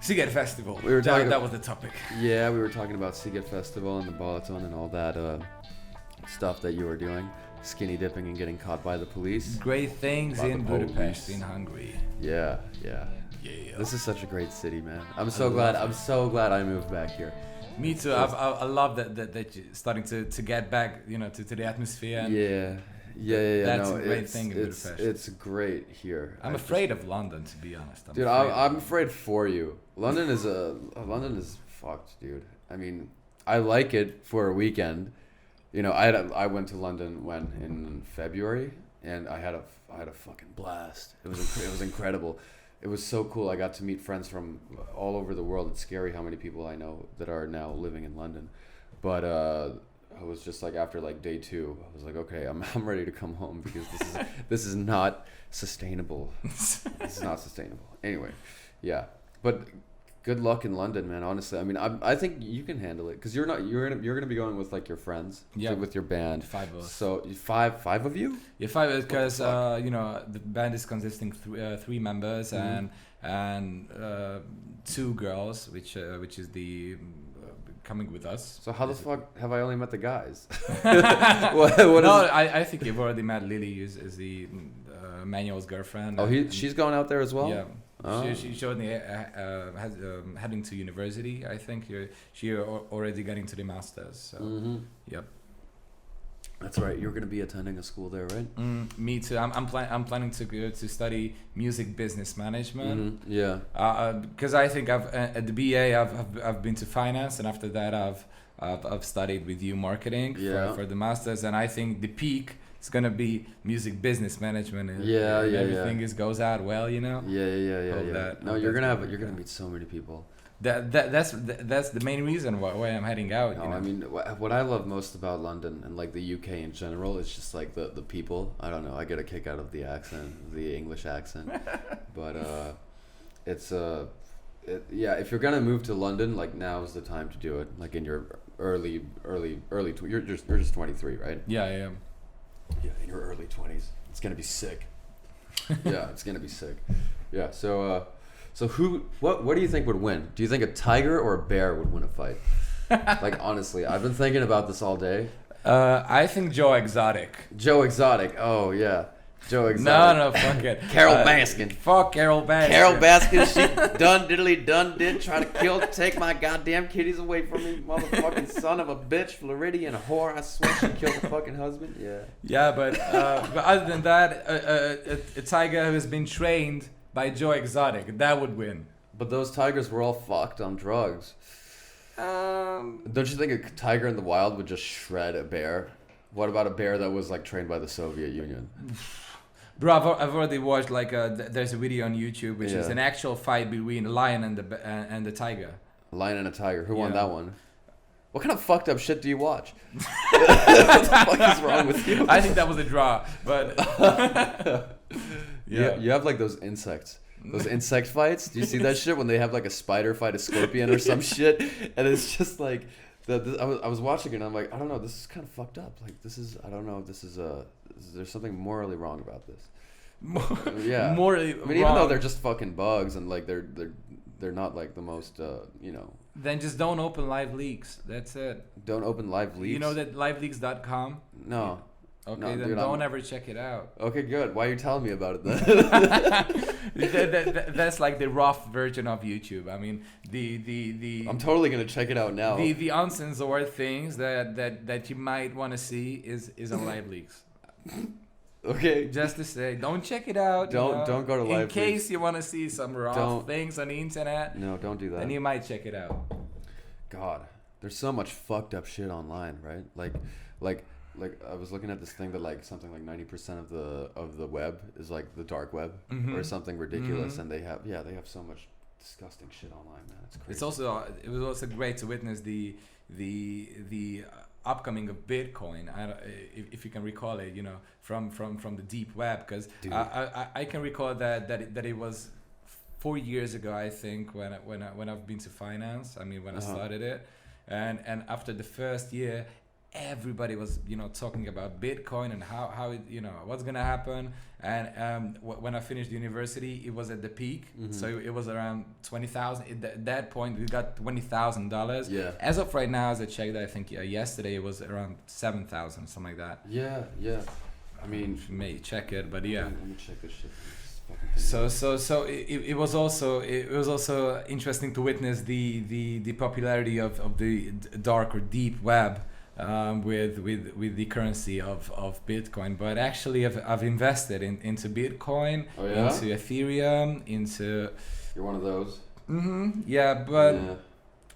Siget Festival. We were talking. That was the topic. Yeah, we were talking about Siget Festival and the Balaton and all that stuff that you were doing, skinny dipping and getting caught by the police. Great things By in the Budapest, police. in Hungary. Yeah. Yeah. This is such a great city, man. I'm so glad I moved back here. Me too. I love that you're starting to get back, to the atmosphere. And Yeah. That's no, a great thing in it's, Budapest. It's great here. I'm afraid of London, to be honest. I'm afraid for you. London is fucked, dude. I mean, I like it for a weekend. I went to London in February, and I had a fucking blast. It was incredible. It was so cool. I got to meet friends from all over the world. It's scary how many people I know that are now living in London. But I was just like, after like day 2, I was like, okay, I'm ready to come home because this is not sustainable. This is not sustainable. Anyway, yeah. But good luck in London, man. Honestly, I mean, I think you can handle it because you're gonna be going with like your friends, with your band. 5 of us. So five of you? Yeah, 5 because the band is consisting 3 members and 2 girls, which is the coming with us. So how the fuck have I only met the guys? I think you've already met Lily, is the Manuel's girlfriend. Oh, she's going out there as well. Yeah. Oh. She showed me heading to university. I think she already got into the masters. So yep. That's right. You're going to be attending a school there, right? Me too. I'm planning to go to study music business management. Yeah. Because I think at the BA I've been to finance, and after that I've studied with you marketing for the masters, and I think the peak is gonna be music business management. And everything goes out well, Yeah. No, you're gonna meet so many people. That's the main reason why I'm heading out. I mean, what I love most about London and like the UK in general is just like the people. I don't know. I get a kick out of the accent, the English accent, but if you're gonna move to London, like now is the time to do it. Like in your early you're just 23, right? Yeah, I am. Yeah, in your early 20s, it's gonna be sick. Yeah, it's gonna be sick. Yeah, so what do you think would win? Do you think a tiger or a bear would win a fight? Like honestly, I've been thinking about this all day. I think Joe Exotic. Joe Exotic. Oh yeah, Joe Exotic. No, fuck it. Carol Baskin. Fuck Carol Baskin. Carol Baskin, she did try to take my goddamn kitties away from me, motherfucking son of a bitch, Floridian whore. I swear she killed her fucking husband. Yeah. Yeah, but other than that, a tiger who has been trained by Joe Exotic, that would win. But those tigers were all fucked on drugs. Don't you think a tiger in the wild would just shred a bear? What about a bear that was like trained by the Soviet Union? Bro, I've already watched there's a video on YouTube which is an actual fight between a lion and the tiger. A lion and a tiger. Who won that one? What kind of fucked up shit do you watch? What the fuck is wrong with you? I think that was a draw, but yeah. You have like those insects. Those insect fights. Do you see that shit when they have like a spider fight a scorpion or some shit? And it's just like I was watching it and I'm like, I don't know, this is kind of fucked up. Like there's something morally wrong about this. Yeah. Morally I mean, even though they're just fucking bugs and like they're not like the most Then just don't open live leaks. That's it. Don't open live leaks. You know that liveleaks.com? No. Okay, no, then dude, don't ever check it out. Okay, good. Why are you telling me about it then? That's like the rough version of YouTube. I mean, the I'm totally gonna check it out now. The uncensored things that you might want to see is on live leaks. Okay. Just to say, don't check it out. Don't go to live in case you want to see some raw things on the internet. No, don't do that. Then you might check it out. God, there's so much fucked up shit online, right? Like I was looking at this thing that like something like 90% of the web is like the dark web or something ridiculous, and they have so much disgusting shit online, man. It's crazy. It was also great to witness the upcoming of Bitcoin. If you can recall it, from the deep web, because I can recall that it was 4 years ago, I think, when I've been to finance. I mean, when I started it, and after the first year, everybody was, talking about Bitcoin and how it, what's gonna happen. And when I finished university, it was at the peak. So it was around 20,000. At that point, we got $20,000. Yeah. As of right now, as I checked, I think yesterday it was around 7,000, something like that. Yeah. I mean, you may check it, but yeah. Let me check this shit. So it was also interesting to witness the popularity of the dark or deep web with the currency of Bitcoin. But actually I've invested into Bitcoin, into Ethereum, into... You're one of those? Yeah,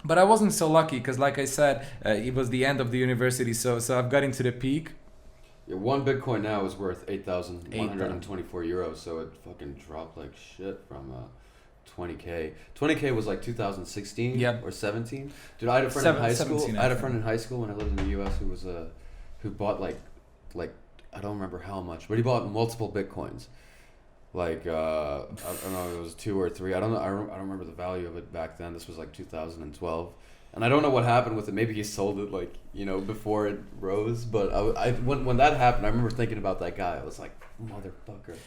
but I wasn't so lucky because, like I said, it was the end of the university, so I've got into the peak. Yeah, one Bitcoin now is worth 8,124 euros, so it fucking dropped like shit from 20K. 20K was like 2016 or 17. Dude, I had a friend in high school. I had a friend in high school when I lived in the US who bought like I don't remember how much, but he bought multiple Bitcoins. Like I don't know, it was 2 or 3. I don't remember the value of it back then. This was like 2012. And I don't know what happened with it. Maybe he sold it like, before it rose. But when that happened, I remember thinking about that guy. I was like, motherfucker,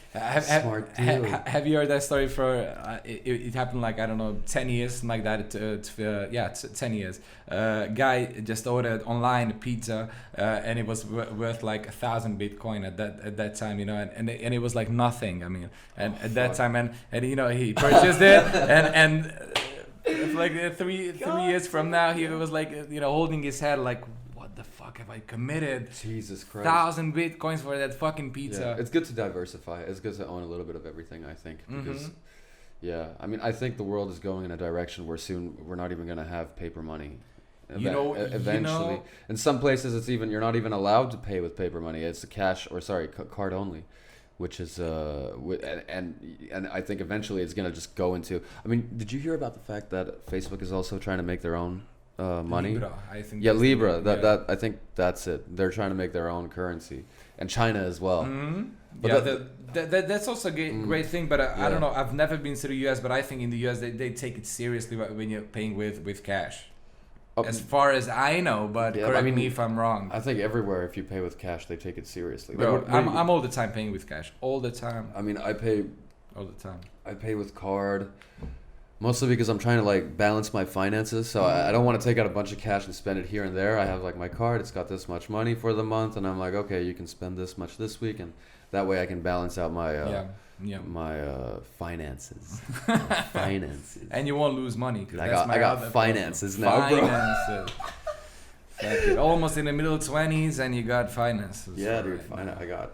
smart dude. Have you heard that story for, it happened like, I don't know, 10 years, something like that. 10 years. Guy just ordered online pizza and it was worth like 1,000 Bitcoin at that time, and it was like nothing. I mean, and at that time, and he purchased it and like 3 years from now, he was like, holding his head like, what the fuck have I committed? Jesus Christ. 1,000 Bitcoins for that fucking pizza. Yeah, it's good to diversify. It's good to own a little bit of everything, I think. Because, I mean, I think the world is going in a direction where soon we're not even going to have paper money. Eventually. In some places, it's even, you're not even allowed to pay with paper money. It's card only. Which is and I think eventually it's gonna just go into. I mean, did you hear about the fact that Facebook is also trying to make their own money? Libra, I think. Yeah, Libra. That I think that's it. They're trying to make their own currency, and China as well. But that's also a great thing. But I don't know. I've never been to the US, but I think in the US they take it seriously when you're paying with cash. As far as I know, but correct me if I'm wrong. I think everywhere, if you pay with cash, they take it seriously. Bro, I'm all the time paying with cash. All the time. I mean, I pay... all the time. I pay with card, mostly because I'm trying to, like, balance my finances. So I don't want to take out a bunch of cash and spend it here and there. I have, like, my card. It's got this much money for the month. And I'm like, okay, you can spend this much this week. And that way I can balance out my... my finances. And you won't lose money. I got finances now, bro. Exactly. Almost in the middle 20s and you got finances. Yeah, dude. I got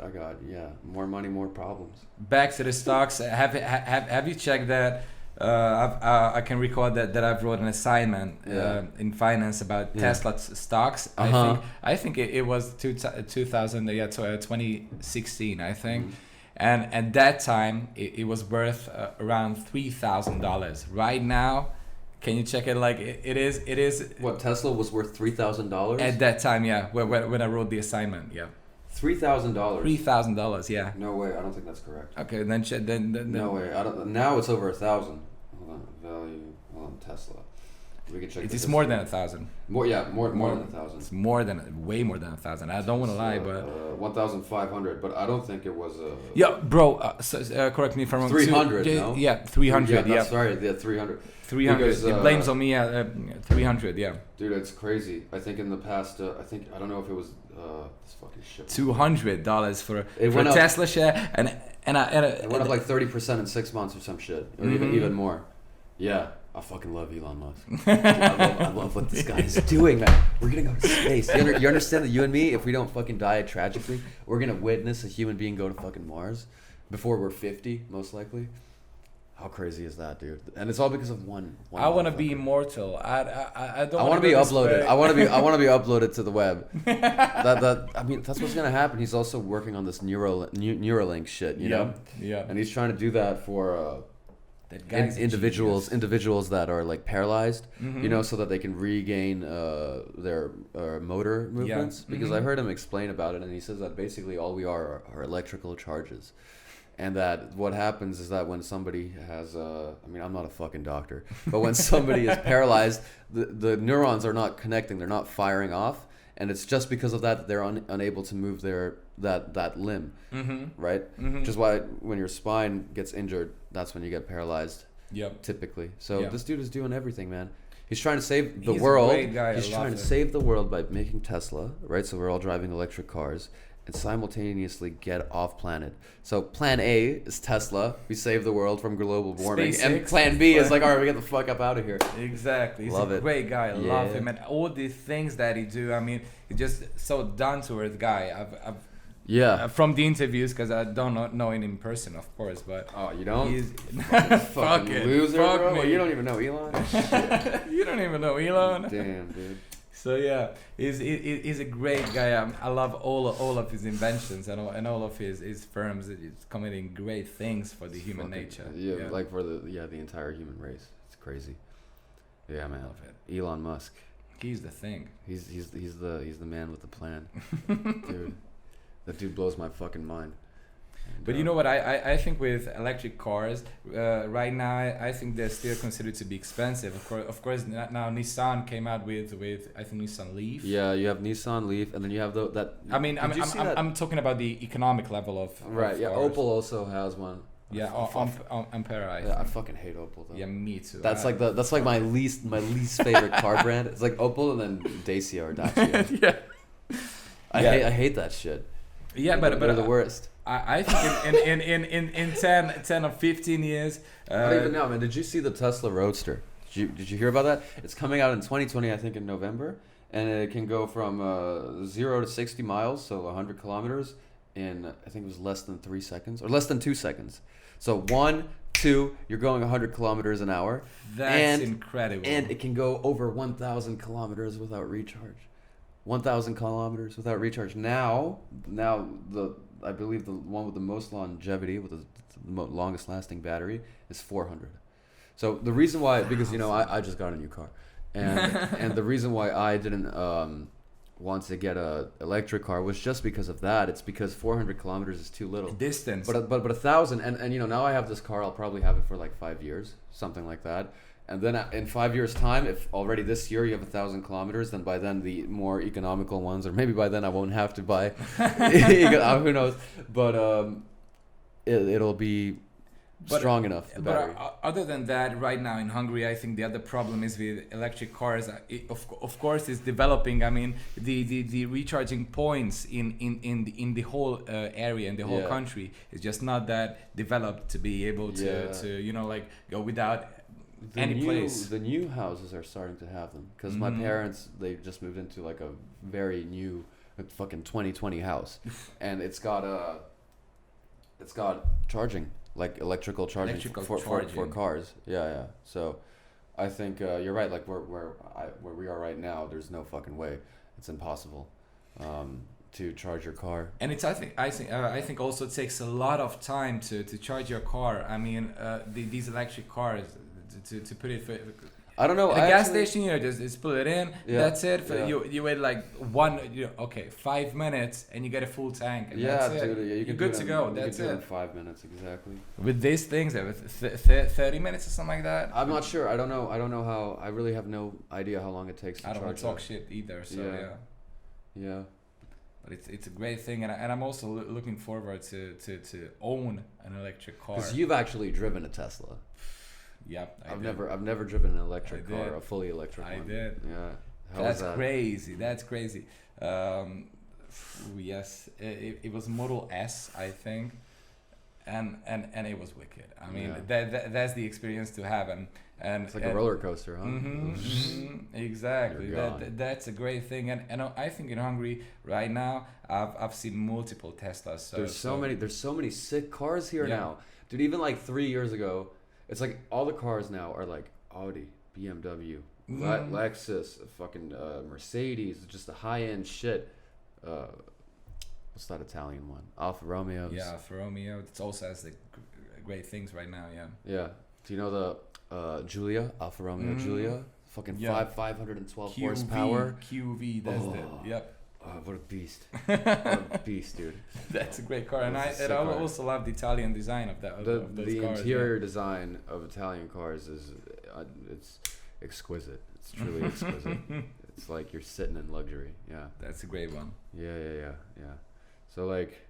more money, more problems. Back to the stocks. Have you checked that? I can recall that I've wrote an assignment in finance about Tesla stocks. I think it was 2016, I think. And at that time, it was worth around $3,000. Right now, can you check it? Like it is. What, Tesla was worth $3,000 at that time? Yeah, when I wrote the assignment. Yeah. $3,000. $3,000. Yeah. No way. I don't think that's correct. Okay, then no way. I don't. Now it's over 1,000. Hold on. Value. Hold on. Tesla. We can check. It's more than 1,000. More than 1,000. It's way more than 1,000. I don't want to lie, but 1,500. But I don't think it was. Yeah, bro. Correct me if I'm wrong. 300. No? Yeah, 300. Yeah, that's right. Yeah, 300. 300. Because, it blames on me. 300. Yeah. Dude, it's crazy. I think in the past, I don't know if it was this fucking shit. $200 for Tesla share, and it went up like 30% in 6 months or some shit, or even more. Yeah. I fucking love Elon Musk. I love what this guy is doing, man. We're gonna go to space. You understand that you and me, if we don't fucking die tragically, we're gonna witness a human being go to fucking Mars before we're 50, most likely. How crazy is that, dude? And it's all because of one. I want to be immortal. I don't. I want to be uploaded. I want to be uploaded to the web. I mean, that's what's gonna happen. He's also working on this Neuralink shit, you know? Yeah. And he's trying to do that for. Individuals that are like paralyzed, so that they can regain their motor movements. Because I heard him explain about it, and he says that basically all we are electrical charges, and that what happens is that when somebody has I'm not a fucking doctor, but when somebody is paralyzed, the neurons are not connecting, they're not firing off, and it's just because of that they're unable to move that limb, right? Which is why when your spine gets injured, that's when you get paralyzed. Yep. Typically. So this dude is doing everything, man. He's trying to save the He's world. a great guy. He's trying to save the world by making Tesla, right? So we're all driving electric cars and simultaneously get off planet. So plan A is Tesla. We save the world from global warming. And plan B is like, all right, we get the fuck up out of here. Exactly. He's a great guy. I love him. And all these things that he do, I mean, he's just so down-to-earth guy. From the interviews, because I don't know him in person, of course, but you don't? He's fucking loser, bro. Well, you don't even know Elon. You don't even know Elon. Damn, dude. So yeah, he's a great guy. I love all of his inventions and all of his firms. It's committing great things for the human nature. Yeah, like for the entire human race. It's crazy. Yeah, man. Love it. Elon Musk. He's the thing. He's the man with the plan, dude. That dude blows my fucking mind. And, but you know what? I think with electric cars, right now, I think they're still considered to be expensive. Of course, now Nissan came out with I think Nissan Leaf. Yeah, you have Nissan Leaf, and then you have that. I mean, I'm talking about the economic level of right. Yeah, cars. Opel also has one. Yeah, Ampera. I fucking hate Opel though. Yeah, me too. That's like my least favorite car brand. It's like Opel and then Dacia or Dacia. Yeah. I hate that shit. Yeah, but they're the worst. I think in 10 or 15 years. I don't even know, man. Did you see the Tesla Roadster? Did you hear about that? It's coming out in 2020, I think, in November, and it can go from 0 to 60 miles, so 100 kilometers, in I think it was less than 3 seconds or less than 2 seconds. So 1, 2, you're going 100 kilometers an hour. That's incredible. And it can go over 1,000 kilometers without recharge. 1,000 kilometers without recharge. Now I believe the one with the most longevity, with the longest lasting battery, is 400. So the reason why, because I just got a new car, and the reason why I didn't want to get a electric car was just because of that. It's because 400 kilometers is too little distance. But 1,000, and now I have this car. I'll probably have it for like 5 years, something like that. And then in 5 years' time, if already this year you have 1,000 kilometers, then by then the more economical ones, or maybe by then I won't have to buy. Who knows? But it'll be strong enough. The battery. But other than that, right now in Hungary, I think the other problem is with electric cars. Of course, it's developing. I mean, the recharging points in the whole area, in the whole country, is just not that developed to be able to like go without. The new houses are starting to have them, because my parents, they just moved into like a very new fucking 2020 house, and it's got charging, like electrical charging for cars. Yeah. So I think you're right. Like where we are right now, there's no fucking way. It's impossible to charge your car. And it's I think also it takes a lot of time to charge your car. I mean, these electric cars. To put it for, I don't know. At a gas station, just put it in. Yeah, that's it. You wait like 5 minutes, and you get a full tank. And that's it. Dude, you're good to go. That's it. In 5 minutes exactly. With these things, 30 minutes or something like that. I'm not sure. I don't know how. I really have no idea how long it takes to charge. I don't want to talk shit either. So yeah. But it's a great thing, and I'm also looking forward to own an electric car. Because you've actually driven a Tesla. Yeah, I've never driven an electric car, a fully electric one. I did. Yeah. That's crazy. That's crazy. Yes, it was Model S, I think, and it was wicked. I mean, that's the experience to have, and it's like a roller coaster, huh? Exactly. That's a great thing, and I think in Hungary right now, I've seen multiple Teslas. So there's so many sick cars here now, dude. Even like 3 years ago. It's like all the cars now are like Audi, BMW, Lexus, fucking Mercedes, just the high-end shit. What's that Italian one? Alfa Romeo. Yeah, Alfa Romeo. It also has the great things right now, Yeah. Do you know the Giulia, Alfa Romeo Giulia? Fucking 512 horsepower. QV, that's it. Yep. Oh, what a beast. What a beast, dude. That's a great car. And I also love the Italian design of that. The interior design of Italian cars is it's exquisite. It's truly exquisite. It's like you're sitting in luxury. Yeah. That's a great one. Yeah. So like,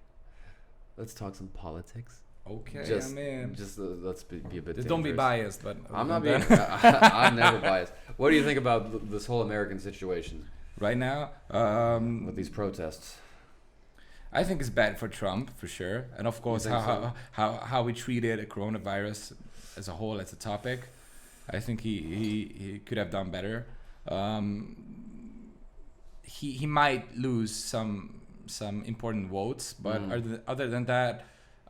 let's talk some politics. Okay, Just, man. let's be a bit. Just dangerous. don't be biased, but I'm not being. I'm never biased. What do you think about this whole American situation right now with these protests? I think it's bad for Trump for sure, and of course how we treated a coronavirus as a whole as a topic. I think he could have done better. He might lose some important votes, but other than that,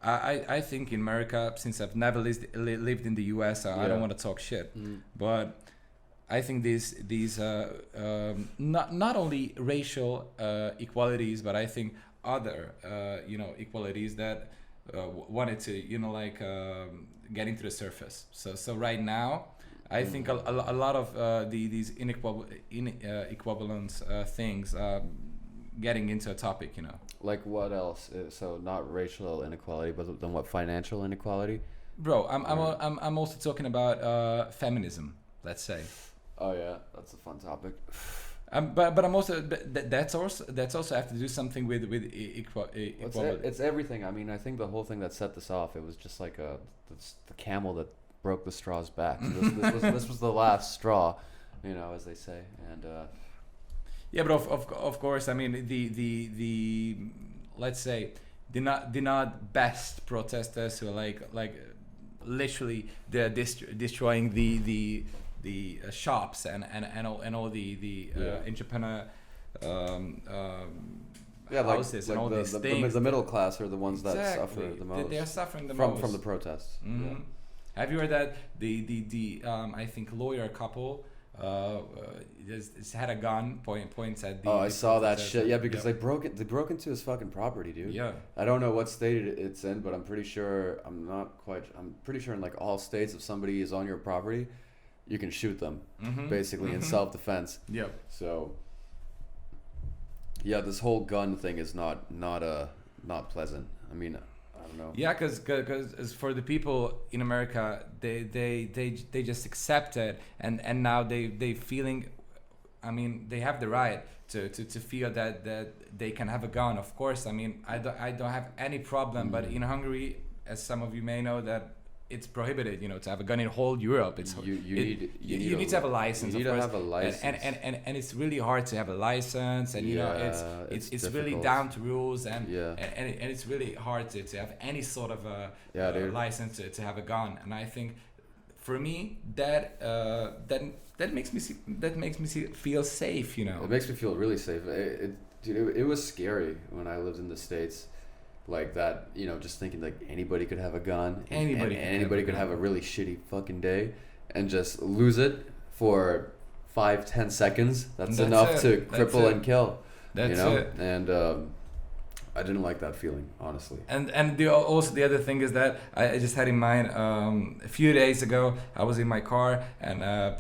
I think in America, since I've never lived in the US, I don't want to talk shit, but I think these not only racial equalities, but I think other equalities that wanted to get into the surface. So right now, I think a lot of these inequivalence things getting into a topic, Like what else? So not racial inequality, but then what? Financial inequality? Bro, I'm also talking about feminism. Let's say. Oh yeah, that's a fun topic. But I'm also that's also have to do something with equality. It's everything. I mean, I think the whole thing that set this off, it was just like the camel that broke the straw's back. So this was the last straw, as they say, and. Yeah, but of course, I mean the let's say the not best protesters who are like literally they're destroying the shops and all the entrepreneur houses and all these things. The middle class are the ones that suffer the most. They are suffering the most from the protests. Mm-hmm. Yeah. Have you heard that the I think lawyer couple just had a gun points at the. Oh, I saw that shit. Yeah, because they broke into his fucking property, dude. Yeah. I don't know what state it's in, but I'm pretty sure in like all states, if somebody is on your property, you can shoot them, basically in self-defense. Yeah. So. Yeah, this whole gun thing is not pleasant. I mean, I don't know. Yeah, because for the people in America, they just accept it, and now they feeling, I mean, they have the right to feel that they can have a gun. Of course, I mean, I don't have any problem, but in Hungary, as some of you may know, that it's prohibited, to have a gun in whole Europe. It's you need to have a license. You need of to course. have a license, and it's really hard to have a license, and it's really down to rules, and it's really hard to have any sort of a license to have a gun. And I think for me that makes me feel safe. It makes me feel really safe. It was scary when I lived in the States. Like that, just thinking like anybody could have a gun. Anybody could have a really shitty fucking day and just lose it for 5-10 seconds. That's enough to cripple and kill. That's it. And I didn't like that feeling, honestly. And also the other thing is that I just had in mind a few days ago I was in my car and a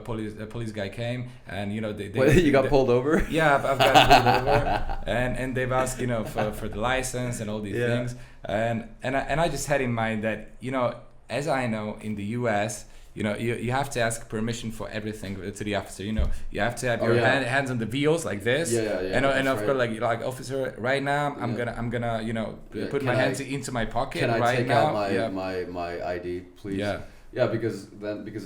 police guy came and you got pulled over? Yeah, I've got pulled over and they've asked for the license and all these things and I just had in mind that as I know in the US. You have to ask permission for everything to the officer. You have to have your hands on the wheels like this. And of course, like officer, right now I'm gonna put my hands into my pocket. Can I right take now? out my ID, please? Yeah, because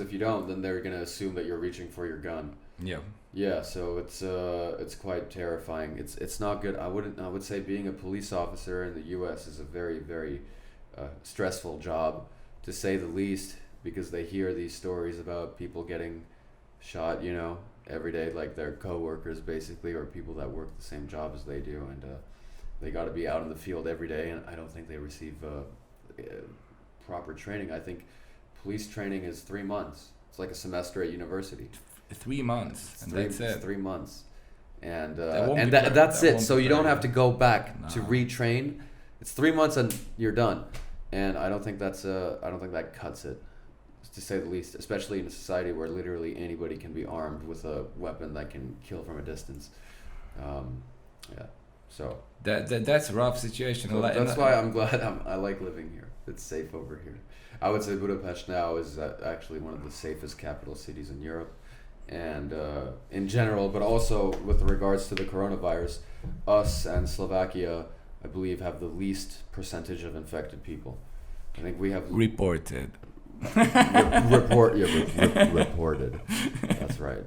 if you don't, then they're gonna assume that you're reaching for your gun. Yeah. Yeah, so it's quite terrifying. It's not good. I would say being a police officer in the U.S. is a very, very stressful job, to say the least. Because they hear these stories about people getting shot, every day, like their co-workers basically, or people that work the same job as they do, and they got to be out in the field every day, and I don't think they receive proper training. I think police training is 3 months. It's like a semester at university. 3 months, and that's it. It's 3 months, and that's it. So you don't have to go back to retrain. It's 3 months and you're done, and I don't think that cuts it. To say the least, especially in a society where literally anybody can be armed with a weapon that can kill from a distance. So that's a rough situation. So that's why I'm glad I like living here. It's safe over here. I would say Budapest now is actually one of the safest capital cities in Europe, and in general, but also with regards to the coronavirus, us and Slovakia, I believe, have the least percentage of infected people. I think we have reported. Reported. That's right.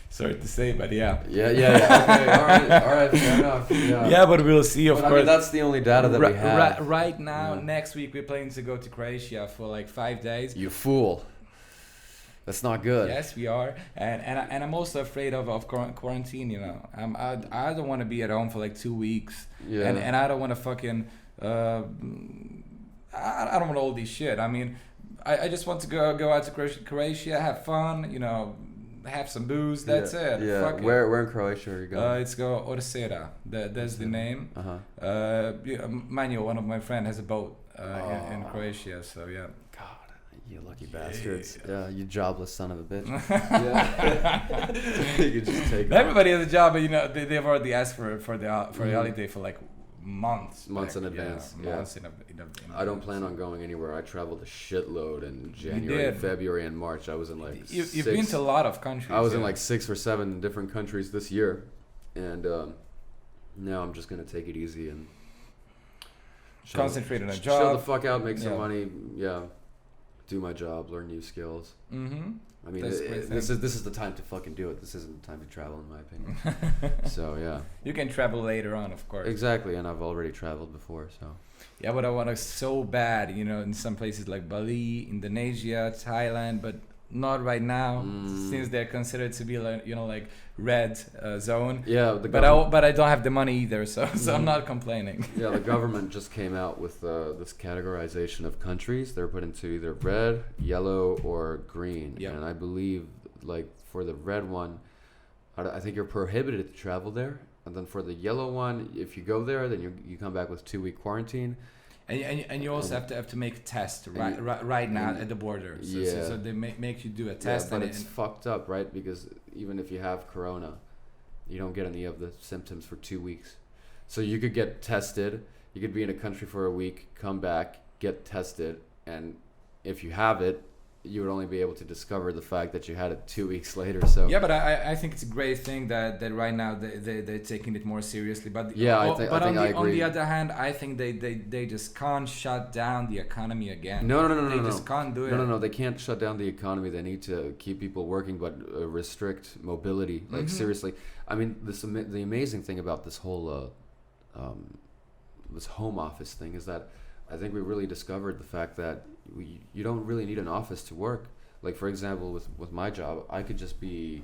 Sorry to say, but yeah. Yeah. Okay, all right, fair enough. Yeah, but we'll see, of course. I mean, that's the only data that we have. Right now, next week, we're planning to go to Croatia for like 5 days. You fool. That's not good. Yes, we are, and I'm also afraid of quarantine. You know, I don't want to be at home for like 2 weeks. Yeah. And I don't want to fucking. I don't want all this shit. I mean, I just want to go out to Croatia, have fun. You know, have some booze. That's it. Yeah. Fuck Where in Croatia are you going? It's go Orsera. That's the name. Manuel, one of my friends, has a boat in Croatia. So yeah. God. You lucky bastards. Yeah, you jobless son of a bitch. You could just take everybody has a job, but you know they've already asked for the holiday for like months in advance. Months in I don't plan on going anywhere. I traveled a shitload in January, February, and March. I was in like you've been to a lot of countries. I was in like 6 or 7 different countries this year, and now I'm just gonna take it easy and concentrate on a job. Chill the fuck out, make some money. Yeah. Do my job, learn new skills. Mm-hmm. I mean, this is the time to fucking do it. This isn't the time to travel, in my opinion. So yeah. You can travel later on, of course. Exactly, and I've already traveled before, so. Yeah, but I want to so bad, you know, in some places like Bali, Indonesia, Thailand, but not right now, since they're considered to be like, you know, like red zone. Yeah, but I don't have the money either, so I'm not complaining. Yeah, the government just came out with this categorization of countries. They're put into either red, yellow, or green. Yep. And I believe, like for the red one, I think you're prohibited to travel there. And then for the yellow one, if you go there, then you come back with 2-week quarantine. And you also have to make a test right now at the border. So they make you do a test. Yeah, but it's fucked up, right? Because even if you have corona, you don't get any of the symptoms for 2 weeks. So you could get tested. You could be in a country for a week, come back, get tested, and if you have it, you would only be able to discover the fact that you had it 2 weeks later. So yeah, but I think it's a great thing that right now they're taking it more seriously. But yeah, I think I agree. On the other hand, I think they just can't shut down the economy again. No. They just can't do it. No. They can't shut down the economy. They need to keep people working, but restrict mobility. Like seriously, I mean, the amazing thing about this whole this home office thing is that I think we really discovered the fact that you don't really need an office to work. Like for example, with my job, I could just be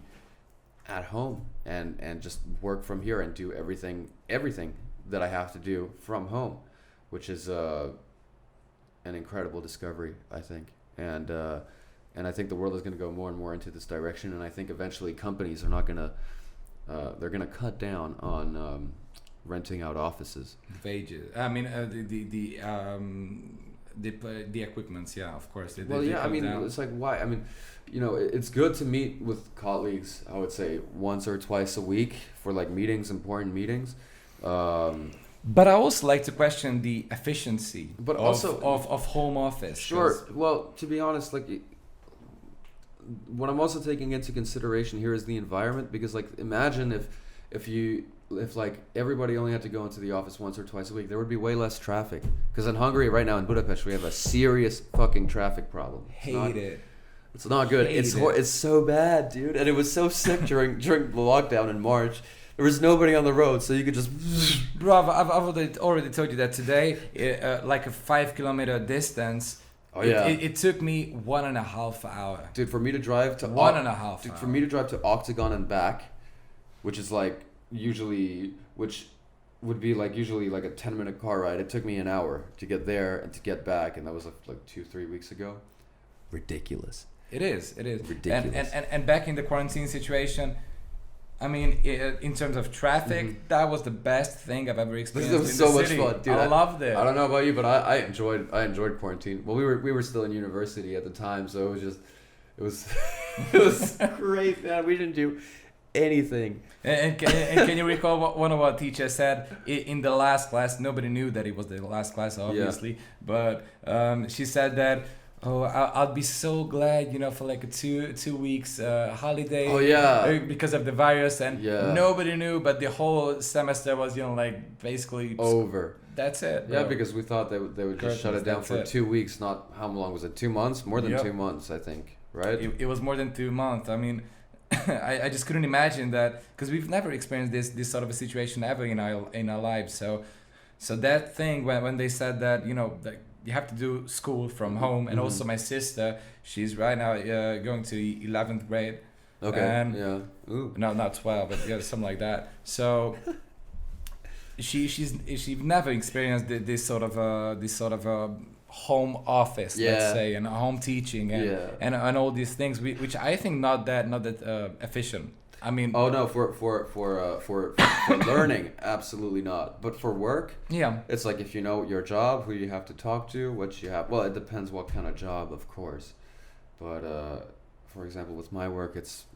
at home and just work from here and do everything that I have to do from home, which is an incredible discovery, I think. And I think the world is going to go more and more into this direction. And I think eventually companies are not going to they're going to cut down on renting out offices. Wages. I mean, the equipments, yeah, of course. I mean, it's like, why? I mean, you know, it's good to meet with colleagues, I would say, once or twice a week for like meetings, important meetings. But I also like to question the efficiency of home office. Sure. Well, to be honest, like, what I'm also taking into consideration here is the environment, because like, imagine if like everybody only had to go into the office once or twice a week, there would be way less traffic. Because in Hungary right now, in Budapest, we have a serious fucking traffic problem. It's not good. It's so bad, dude. And it was so sick during the lockdown in March. There was nobody on the road, so you could just. Bro, I've already told you that today, like a 5-kilometer distance. Oh yeah. It took me 1.5 hours. Dude, for me to drive to 1.5. Dude, for me to drive to Octagon and back, which is like. Which would be like usually like a 10-minute car ride. It took me an hour to get there and to get back, and that was like 2-3 weeks ago. Ridiculous. It is ridiculous. And back in the quarantine situation, I mean, in terms of traffic, that was the best thing I've ever experienced. It was so much fun, dude. I loved it. I don't know about you, but I enjoyed quarantine. Well, we were still in university at the time, so it was great, man. We didn't do anything. And can you recall what one of our teachers said in the last class? Nobody knew that it was the last class, obviously, but she said that Oh, I'll be so glad, for like a two weeks holiday. Oh yeah. Because of the virus, and Yeah. nobody knew, but the whole semester was, like basically Over. That's it. Bro. Yeah, because we thought they would just shut it down for 2 weeks. Not how long was it? 2 months? More than 2 months, I think. Right? It was more than 2 months. I mean, I just couldn't imagine that, because we've never experienced this sort of a situation ever in our lives. So that thing when they said that, that you have to do school from home, and also my sister, she's right now going to 11th grade. Okay. And yeah. Ooh. No, not 12, but something like that. So she's never experienced this sort of home office, let's say, and home teaching and all these things, which I think not that efficient. I mean, oh no, for learning, absolutely not. But for work, it's like if you know your job, who you have to talk to, what you have. Well, it depends what kind of job, of course. But for example, with my work, it's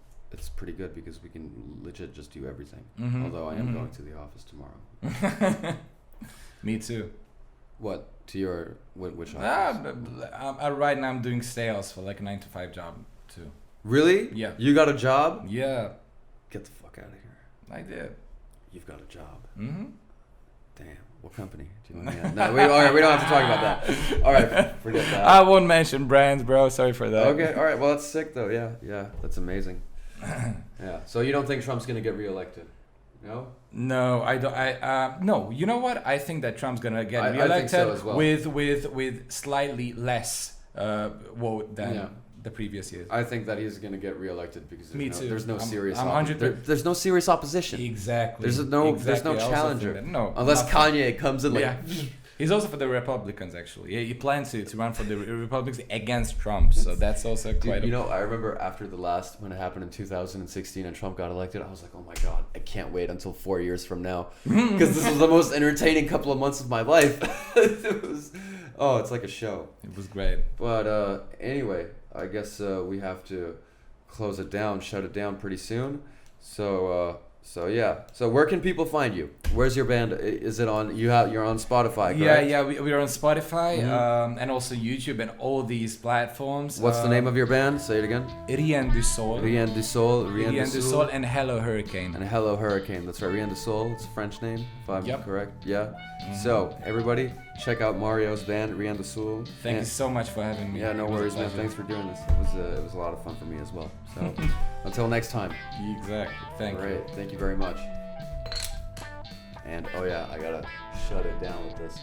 pretty good because we can legit just do everything. Although I am going to the office tomorrow. Me too. What to your which office? Right now I'm doing sales for like a 9-to-5 job too. Really? Yeah. You got a job? Yeah. Get the fuck out of here. I did. You've got a job. Damn. What company? Do you want me No, we don't have to talk about that. All right, forget that. I won't mention brands, bro. Sorry for that. Okay. All right. Well, that's sick though. Yeah. That's amazing. Yeah. So you don't think Trump's gonna get reelected? No. No, I don't. No. You know what? I think that Trump's gonna get reelected I think so as well. with slightly less vote than the previous years. I think that he's gonna get reelected because there's no serious. There's no serious opposition. Exactly. There's no challenger. No. Unless Kanye comes in like. He's also for the Republicans, actually. He plans to run for the Republicans against Trump, so that's also quite. Dude, I remember after when it happened in 2016 and Trump got elected, I was like, oh my god, I can't wait until 4 years from now, because this was the most entertaining couple of months of my life. It's like a show. It was great. But anyway, I guess we have to close it down, shut it down pretty soon. So yeah. So where can people find you? Where's your band? Is it on? You're on Spotify, correct? Yeah. We're on Spotify and also YouTube and all these platforms. What's the name of your band? Say it again. Rien Du Sol. Rien Du Sol. Rien Du Sol and Hello Hurricane. And Hello Hurricane. That's right. Rien Du Sol. It's a French name, if I'm correct. Yeah. So everybody, check out Mario's band, Rien Du Sol. Thank you so much for having me. Yeah, no worries, man. Thanks for doing this. It was a lot of fun for me as well. So until next time. Exactly. Thank you. Great. Thank you very much. And I gotta shut it down with this.